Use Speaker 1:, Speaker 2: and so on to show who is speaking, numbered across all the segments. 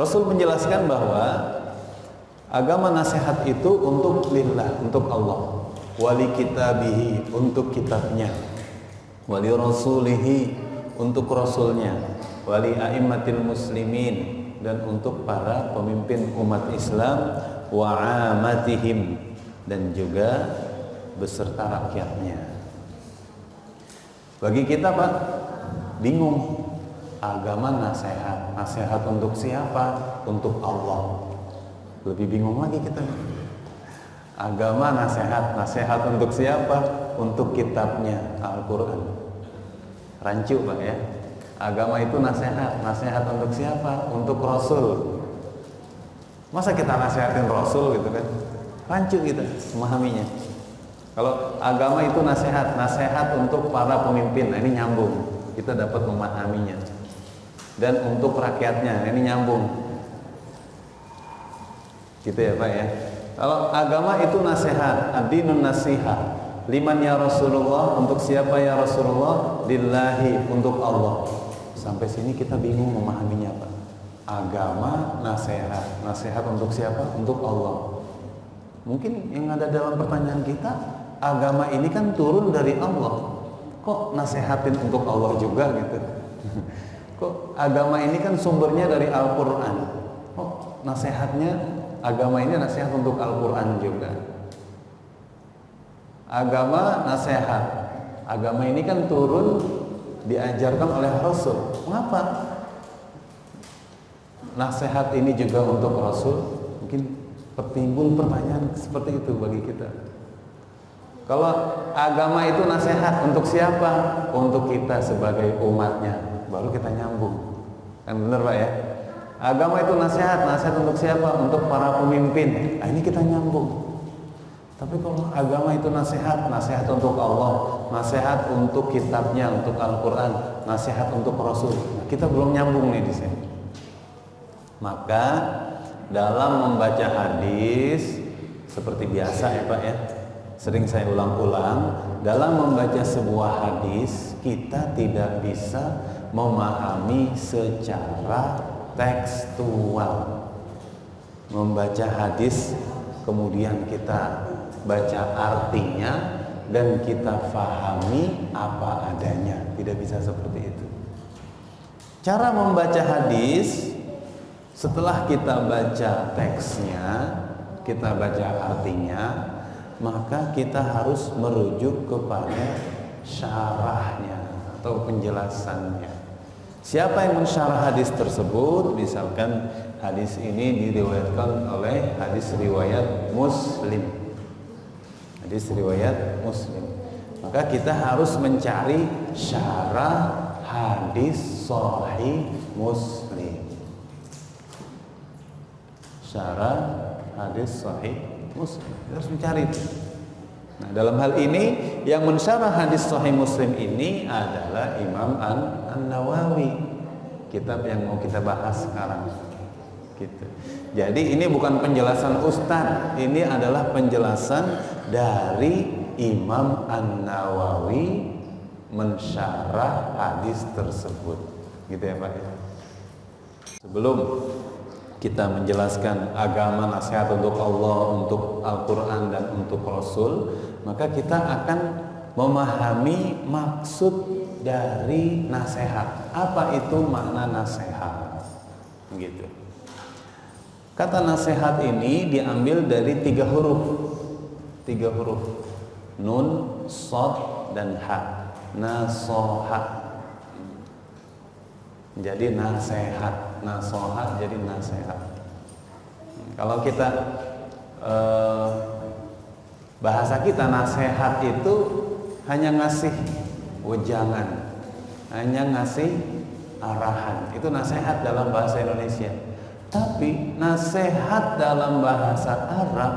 Speaker 1: Rasul menjelaskan bahwa agama nasihat itu untuk lillah, untuk Allah, wali kitabihi, untuk kitabnya, wali rasulihi, untuk rasulnya, wali a'immatil muslimin, dan untuk para pemimpin umat Islam, wa amatihim, dan juga beserta rakyatnya. Bagi kita Pak, bingung, agama nasihat, nasihat untuk siapa? Untuk Allah. Lebih bingung lagi kita. Agama nasihat, nasihat untuk siapa? Untuk kitabnya, Al-Quran. Rancu Pak ya. Agama itu nasihat, nasihat untuk siapa? Untuk Rasul. Masa kita nasihatin Rasul gitu kan? Rancu kita memahaminya. Kalau agama itu nasihat, nasihat untuk para pemimpin, nah ini nyambung, kita dapat memahaminya. Dan untuk rakyatnya, ini nyambung, gitu ya Pak ya. Kalau agama itu nasihat, ad-dinun nasihat, liman ya Rasulullah, untuk siapa ya Rasulullah? Lillahi, untuk Allah. Sampai sini kita bingung memahaminya Pak. Agama nasihat, nasihat untuk siapa? Untuk Allah. Mungkin yang ada dalam pertanyaan kita, agama ini kan turun dari Allah, kok nasihatin untuk Allah juga gitu? Kok agama ini kan sumbernya dari Al-Quran, kok nasihatnya agama ini nasihat untuk Al-Quran juga? Agama nasihat, agama ini kan turun diajarkan oleh Rasul, mengapa nasihat ini juga untuk Rasul? Mungkin timbul pertanyaan seperti itu bagi kita. Kalau agama itu nasihat untuk siapa? Untuk kita sebagai umatnya, baru kita nyambung, kan bener Pak ya? Agama itu nasihat, nasihat untuk siapa? Untuk para pemimpin, nah ini kita nyambung. Tapi kalau agama itu nasihat, nasihat untuk Allah, nasihat untuk kitabnya, untuk Al-Quran, nasihat untuk Rasul, nah, kita belum nyambung nih di sini. Maka dalam membaca hadis, seperti biasa ya Pak ya, sering saya ulang-ulang, dalam membaca sebuah hadis kita tidak bisa memahami secara tekstual. Membaca hadis kemudian kita baca artinya dan kita fahami apa adanya, tidak bisa seperti itu. Cara membaca hadis, setelah kita baca teksnya, kita baca artinya, maka kita harus merujuk kepada syarahnya atau penjelasannya. Siapa yang mensyarah hadis tersebut? Misalkan hadis ini diriwayatkan oleh hadis riwayat Muslim. Hadis riwayat Muslim. Maka kita harus mencari syarah hadis sahih Muslim. Syarah hadis sahih Muslim, kita harus mencari itu. Nah, dalam hal ini yang mensyarah hadis sahih Muslim ini adalah Imam An-Nawawi, kitab yang mau kita bahas sekarang gitu. Jadi ini bukan penjelasan Ustadz, ini adalah penjelasan dari Imam An-Nawawi mensyarah hadis tersebut, gitu ya Pak. Sebelum kita menjelaskan agama nasihat untuk Allah, untuk Al-Quran dan untuk Rasul, maka kita akan memahami maksud dari nasihat. Apa itu makna nasihat? Gitu. Kata nasihat ini diambil dari 3 huruf. 3 huruf. Nun, Shad, dan Ha. Nasoha. Jadi nasihat, nasoha jadi nasihat. Kalau kita bahasa kita nasihat itu hanya ngasih wejangan, hanya ngasih arahan. Itu nasihat dalam bahasa Indonesia. Tapi nasihat dalam bahasa Arab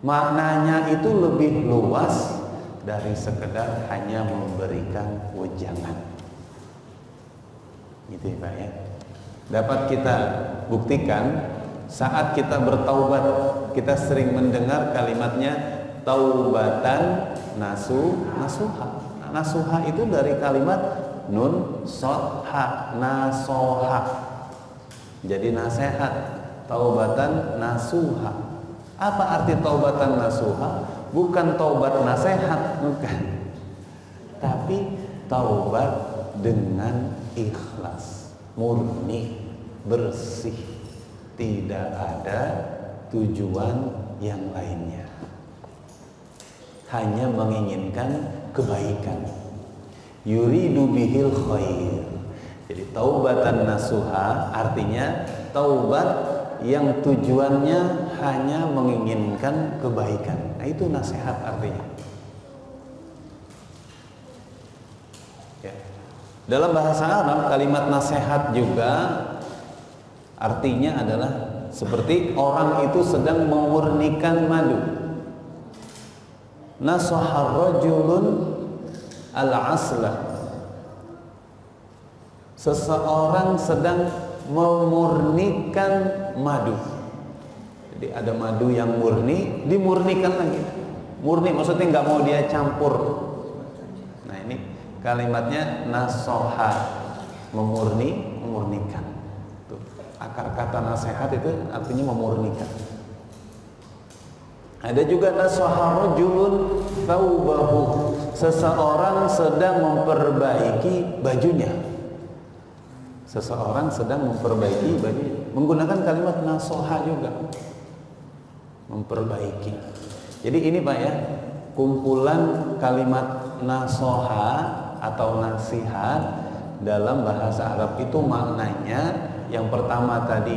Speaker 1: maknanya itu lebih luas dari sekedar hanya memberikan wejangan. Gitu ya Pak ya. Dapat kita buktikan saat kita bertaubat, kita sering mendengar kalimatnya taubatan nasuha. Nasuha itu dari kalimat nun shad ha, nasoha. jadi nasihat, taubatan nasuha. Apa arti taubatan nasuha? Bukan taubat nasihat, bukan, tapi taubat dengan ikhlas, murni, bersih, tidak ada tujuan yang lainnya, hanya menginginkan kebaikan. Yuridu bihil khair. Jadi taubatan nasuha artinya taubat yang tujuannya hanya menginginkan kebaikan. Nah, itu nasihat artinya. Ya. Dalam bahasa Arab kalimat nasihat juga artinya adalah seperti orang itu sedang memurnikan madu. Nasahar rajulun al-asla. Seseorang sedang memurnikan madu. Jadi ada madu yang murni, dimurnikan lagi. Murni maksudnya nggak mau dia campur. Nah ini kalimatnya nasoha, memurnikan. Tuh, akar kata nasihat itu artinya memurnikan. Ada juga nasoha rajulun thawbahu, seseorang sedang memperbaiki bajunya. Seseorang sedang memperbaiki baju, menggunakan kalimat nasoha juga, memperbaiki. Jadi ini Pak ya, kumpulan kalimat nasoha atau nasihat dalam bahasa Arab itu maknanya yang pertama tadi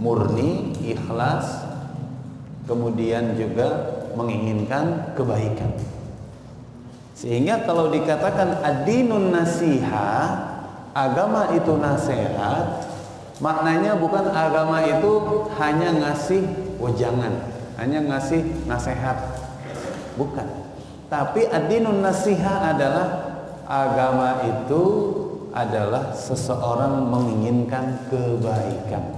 Speaker 1: murni, ikhlas, kemudian juga menginginkan kebaikan. Sehingga kalau dikatakan ad-dinun nasiha, agama itu nasihat, maknanya bukan agama itu hanya ngasih wejangan, hanya ngasih nasihat, bukan. Tapi ad-dinun nasiha adalah agama itu adalah seseorang menginginkan kebaikan.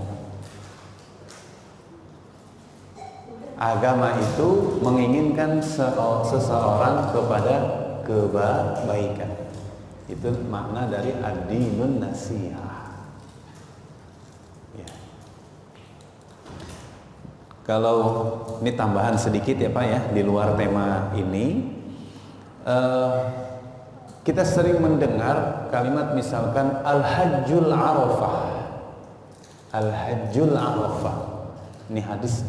Speaker 1: Agama itu menginginkan seseorang kepada kebaikan. Itu makna dari ad-dinun nasiha. Ya. Kalau ini tambahan sedikit ya Pak ya, di luar tema ini, kita sering mendengar kalimat misalkan al-hajjul arafah. Al-hajjul arafah. Ini hadis.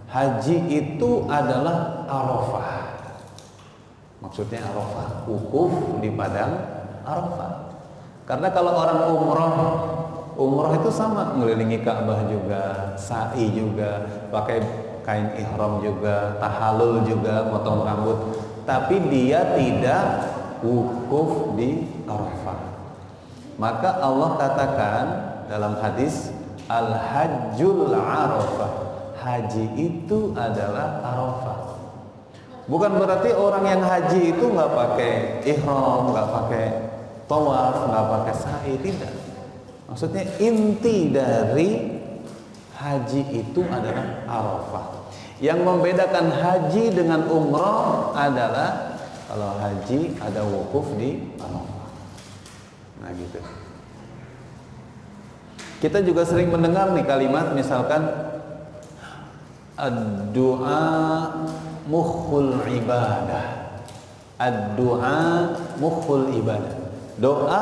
Speaker 1: Haji itu adalah arafah. Maksudnya arafah, wukuf di padang Arafah. Karena kalau orang umroh itu sama, ngelilingi Ka'bah juga, sa'i juga, pakai kain ihram juga, tahallul juga, potong rambut, tapi dia tidak wukuf di Arafah. Maka Allah katakan dalam hadis al-hajjul arafah, haji itu adalah Arafah. Bukan berarti orang yang haji itu nggak pakai ihram, nggak pakai tawaf, nggak pakai sa'i, tidak. Maksudnya inti dari haji itu adalah Arafah. Yang membedakan haji dengan umroh adalah kalau haji ada wukuf di Arafah. Nah gitu. Kita juga sering mendengar nih kalimat misalkan ad-du'a mukhul ibadah. Ad-du'a mukhul ibadah. Doa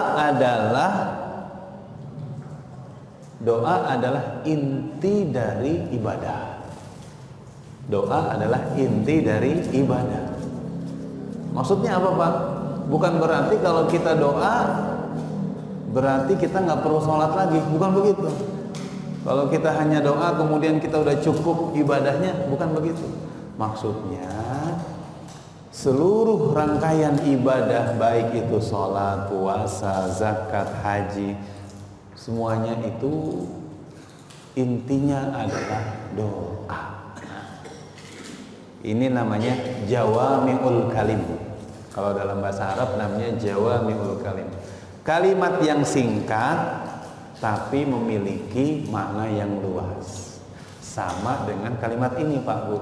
Speaker 1: adalah inti dari ibadah. Doa adalah inti dari ibadah. Maksudnya apa Pak? Bukan berarti kalau kita doa berarti kita nggak perlu sholat lagi, bukan begitu. Kalau kita hanya doa kemudian kita udah cukup ibadahnya, bukan begitu. Maksudnya seluruh rangkaian ibadah, baik itu sholat, puasa, zakat, haji, semuanya itu intinya adalah doa. Ini namanya jawami'ul kalim. Kalau dalam bahasa Arab namanya jawami'ul kalim. Kalimat yang singkat tapi memiliki makna yang luas. Sama dengan kalimat ini Pak Bu,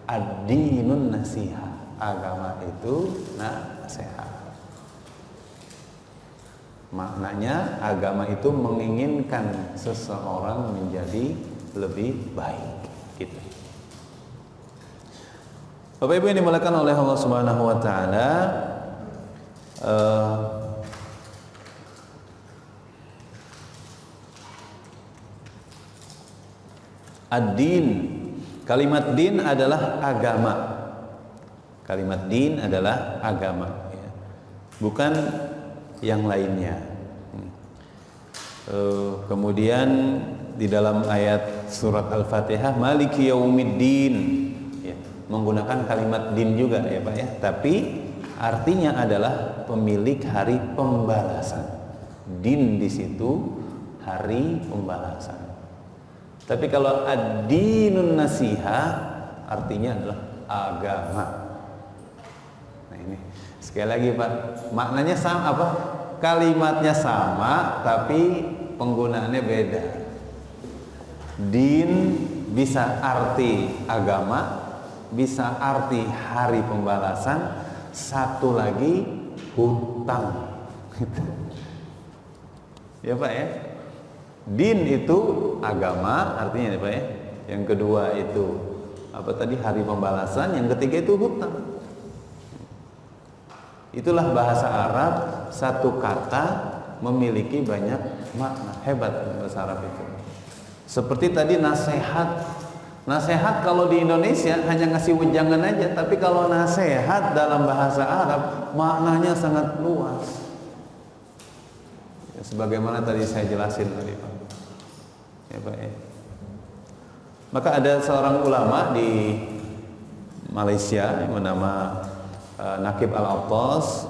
Speaker 1: ad-dinun nasiha, agama itu nasihat. Maknanya agama itu menginginkan seseorang menjadi lebih baik gitu. Bapak Ibu yang dimuliakan oleh Allah Subhanahu wa taala, ad-din, kalimat din adalah agama. Kalimat din adalah agama, ya. Bukan yang lainnya. Kemudian di dalam ayat surat Al-Fatihah, Maliki Yaumiddin, ya, menggunakan kalimat din juga, ya Pak ya. Tapi artinya adalah pemilik hari pembalasan. Din di situ hari pembalasan. Tapi kalau ad-dinun nasiha artinya adalah agama. Nah ini sekali lagi Pak, maknanya sama apa? Kalimatnya sama tapi penggunaannya beda. Din bisa arti agama, bisa arti hari pembalasan, satu lagi hutang. Ya Pak ya. Din itu agama artinya ya Pak ya. Yang kedua itu apa tadi, hari pembalasan, yang ketiga itu hutang. Itulah bahasa Arab, satu kata memiliki banyak makna. Hebat bahasa Arab itu. Seperti tadi nasihat. Nasihat kalau di Indonesia hanya ngasih wejangan aja, tapi kalau nasihat dalam bahasa Arab maknanya sangat luas. Ya, sebagaimana tadi saya jelasin tadi Pak. Ya Pak ya. Maka ada seorang ulama di Malaysia yang bernama Naqib Al-Attas.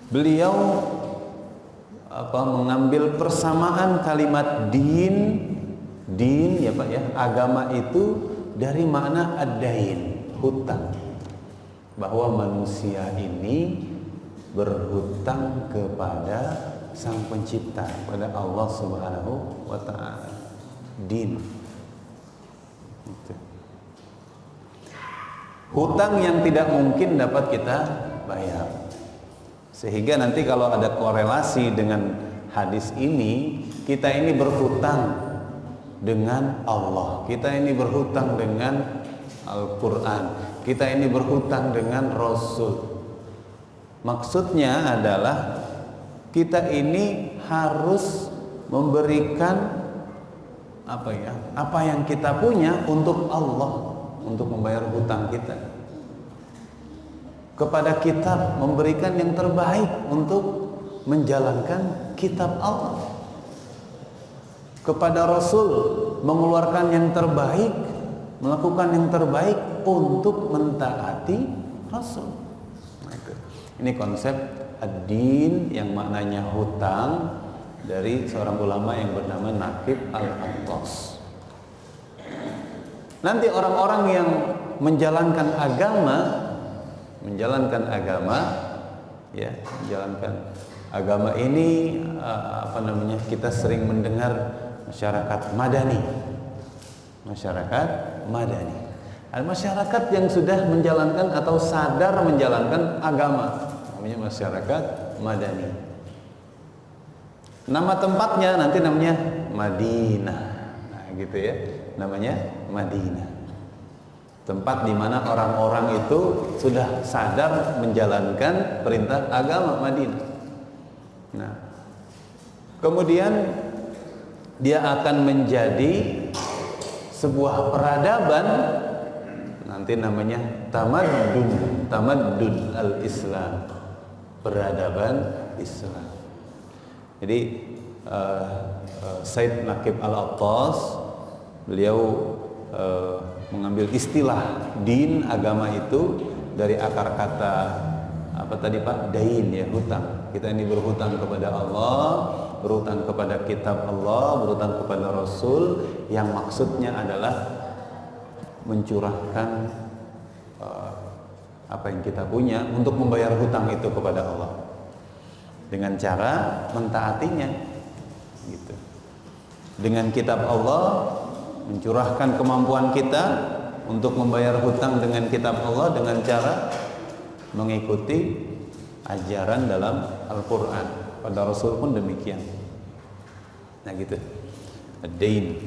Speaker 1: Beliau mengambil persamaan kalimat din ya Pak ya, agama itu dari makna ad-dain, hutang. Bahwa manusia ini berhutang kepada Sang Pencipta, pada Allah Subhanahu wa taala. Din. Hutang yang tidak mungkin dapat kita bayar. Sehingga nanti kalau ada korelasi dengan hadis ini, kita ini berhutang dengan Allah, kita ini berhutang dengan Al-Quran, kita ini berhutang dengan Rasul. Maksudnya adalah kita ini harus memberikan apa yang kita punya untuk Allah, untuk membayar hutang kita. Kepada kitab memberikan yang terbaik untuk menjalankan kitab Allah. Kepada Rasul mengeluarkan yang terbaik, melakukan yang terbaik untuk mentaati Rasul. Nah, ini konsep ad-din yang maknanya hutang dari seorang ulama yang bernama Naqib Al-Attas. Nanti orang-orang yang menjalankan agama ini kita sering mendengar masyarakat madani. Masyarakat yang sudah menjalankan atau sadar menjalankan agama, namanya masyarakat madani. Nama tempatnya nanti namanya Madinah. Nah, gitu ya. Namanya Madinah. Tempat di mana orang-orang itu sudah sadar menjalankan perintah agama, Madinah. Nah, kemudian dia akan menjadi sebuah peradaban, nanti namanya tamaddun al-Islam, peradaban Islam. Jadi Said Naqib Al-Attas beliau mengambil istilah din, agama itu dari akar kata apa tadi Pak? Dain ya, hutang. Kita ini berhutang kepada Allah, berhutang kepada kitab Allah, berhutang kepada Rasul, yang maksudnya adalah mencurahkan apa yang kita punya untuk membayar hutang itu kepada Allah dengan cara mentaatinya gitu. Dengan kitab Allah mencurahkan kemampuan kita untuk membayar hutang dengan kitab Allah dengan cara mengikuti ajaran dalam Al-Quran. Pada Rasul pun demikian. Nah gitu. Ad-dain.